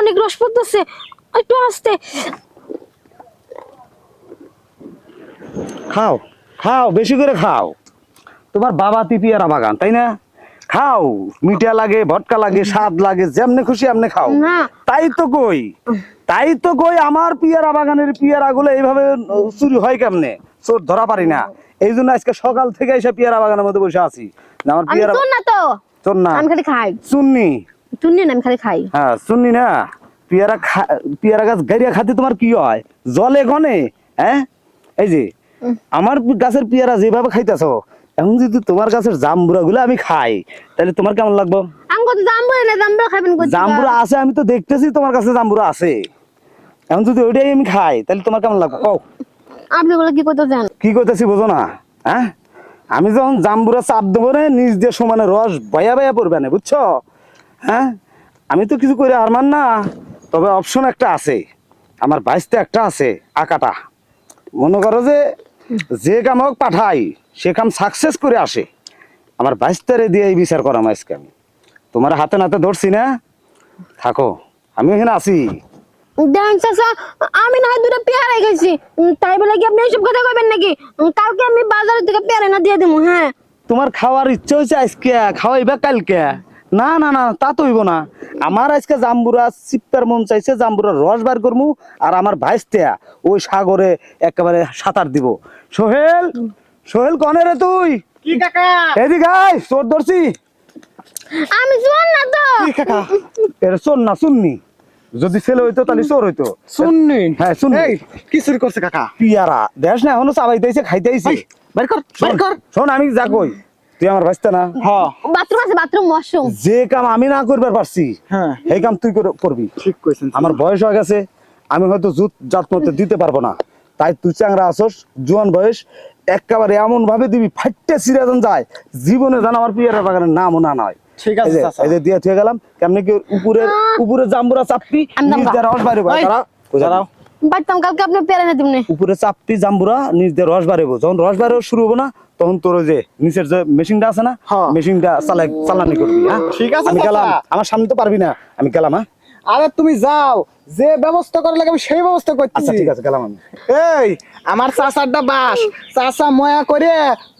অনেক রস পড়তেছে, একটু আস্তে। খাও খাও, বেশি করে খাও। তোমার বাবা পেয়ারা বাগান, তাই না? খাও, মিঠা লাগে, ভটকা লাগে, স্বাদ লাগে, যেমনে খুশি এমনি খাও। না। তাই তো কই আমার পেয়ারা বাগানের পেয়ারা গুলো এইভাবে চুরি হয় কেমনে, চোর ধরা পারি না। এই জন্য আজকে সকাল থেকে এসে পেয়ারা বাগানের মধ্যে বসে আছি। না আমার আমি পেয়ারা চোর না তো, চোর না, আমি খালি খাই। চুন্নি। চুন্নি না, আমি খালি খাই। হ্যাঁ চুন্নি না। পেয়ারা গাছ গাড়িয়া খাতে তোমার কি হয়, জলে গনে? হ্যাঁ, এই যে আমার গাছের পেয়ারা যেভাবে খাইতেছো, এখন যদি তোমার গাছের জাম্বুরা গুলো আমি খাই, তাহলে তোমার কেমন লাগবে? আমি কত জাম্বুরা না, জাম্বুরা খাবেন কত? জাম্বুরা আছে, আমি তো দেখতেছি তোমার কাছে জাম্বুরা আছে। এখন যদি ওইটাই আমি খাই, তাহলে তোমার কেমন লাগবে কও? আপনি বলে কি করতে চান? কি করতেছি বোঝো না? হ্যাঁ, আমি যখন জাম্বুরা চাপ দেবো না, নিজ দিয়ে সমানে রস বয়া বয়া পড়বে না, বুঝছো? হ্যাঁ, আমি তো কিছু করে হারমান না। তবে অপশন একটা আছে, আমার বাইসতে একটা আছে আকাটা। মনে করো যে কাম হোক পাঠাই, সে কাম সাকসেস করে আসে। আমার বাইস্তারে দিয়ে এই বিচার করাম আজকে আমি। তোমার হাতে নাতে ধরছি না, থাকো, আমি এখানে আছি। দেখেন চাচা, আমি না হয় দুটো পেয়ারা খাইছি, তাই বলে কি আপনি এইসব কথা কইবেন নাকি? কালকে আমি বাজার থেকে পেয়ারা না দিয়ে দেবো। হ্যাঁ, তোমার খাওয়ার ইচ্ছা হয়েছে আজকে, খাওয়াইবা কালকে? না না না, তা তো হইব না। আমার আজকে জাম্বুরা চিপ্তার মন চাইছে, জাম্বুরার রস বার করমু, আর আমার ভাইস্তেয়া ওই সাগরে একেবারে সাঁতার দিব। সোহেল, সোহেল কনে রে তুই? কি কাকা? এদিকে আয়, চোর ধরছি। আমি চোর না তো। কি কাকা? এটা চোর না, শুননি। যদি ছেলে হইতো তাহলে চোর হইতো। শুননি? হ্যাঁ শুননি। এই কি চুরি করছে কাকা? পিয়ারা দেখ না, এখনো চাবাইতেছে, খাইতেছে। এই, বের কর, বের কর। শোন, আমি যা কই, তুই আমার ভাইস্তা না? হ্যাঁ বাথরুম আছে, বাথরুম ওয়াশরুম। যে কাম আমি না করবার পারছি, হ্যাঁ, এই কাম তুই করবি। ঠিক কইছেন। আমার বয়স হয়ে গেছে, আমি হয়তো জুত জাত মতে দিতে পারবো না। তাই তুই চাংরা আসস, জোয়ান বয়স, একেবারে এমন ভাবে দিবি ফাইটে সিরাজন যায়, জীবনে জানা আমার পিয়ারা বাগানের নামও না নয়। ঠিক আছে চাচা। এই যে দিয়ে থুয়ে গেলাম, কেমনে কি উপরে জাম্বুরা চাপবি, আমি নিজ দিয়ে রস বাড়িব। এই, দাঁড়াও। বাড়তাম কালকে আপনি পেয়ারা না দিবনে। উপরে চাপবি জাম্বুরা, নিজ দিয়ে রস বাড়িব। যখন রস বাড়ানো শুরু হবো না, তখন তোর ওই যে নিচের যে মেশিনটা আছে না, হ্যাঁ। মেশিনটা চালানি করবি। হ্যাঁ ঠিক আছে আমি চাচা। গেলাম, আমার সামনে তো পারবি না, আমি গেলাম। হ্যাঁ আরে তুমি যাও, যে ব্যবস্থা করা লাগে আমি সেই ব্যবস্থা আচ্ছা করতেছি। ঠিক আছে, গেলাম আমি। এই আমার চাচারটা বাস, চাচা ময়া করে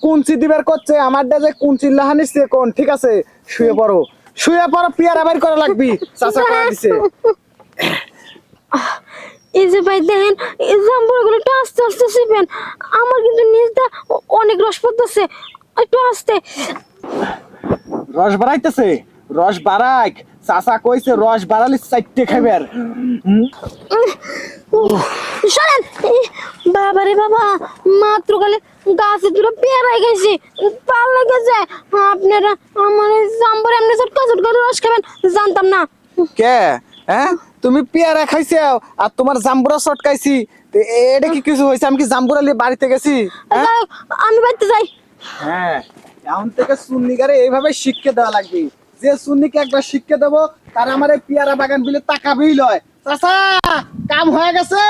কুঞ্চি দিবার করছে, আমারটা যে কুঞ্চি লাহানিছে কোন, ঠিক আছে? শুয়ে পড়ো, শুয়ে পড়ো, পিয়ারা বাইর করা লাগবি, চাচা করা দিছে। এই যে ভাই দেখেন, এই জাম্বুরাগুলো একটু আস্তে আস্তে চিপেন, আমার কিন্তু নিচটা অনেক রস পড়তেছে, একটু আস্তে। রস বাড়াইতেছে, রস বাড়াইক, চাচা কইছে রস বাড়ালে চারটে খাইবার। সরেন। বাবারে বাবা, মাত্র কালে গাছে দুটো পেয়ারাই গেছি, পাল লেগেছে। আপনারা আমার জাম্বুর এমনি চটকা চটকা রস খাবেন জানতাম না। কে? হ্যাঁ, তুমি পেয়ারা খাইছো আর তোমার জাম্বুরা চটকাইছি, তো এটা কি কিছু হয়েছে? আমি কি জাম্বুরা নিয়ে বাড়িতে গেছি? হ্যাঁ, যাই হোক, আমি বাড়িতে যাই। হ্যাঁ, এখন থেকে সুন্নিগারে এইভাবে শিক্ষা দেওয়া লাগবে। যে সুন্নিকে একবার শিক্ষা দেবো, তার আমার এই পেয়ারা বাগান বিলে তাকাবেই লয়। চাচা, কাম হয়ে গেছে।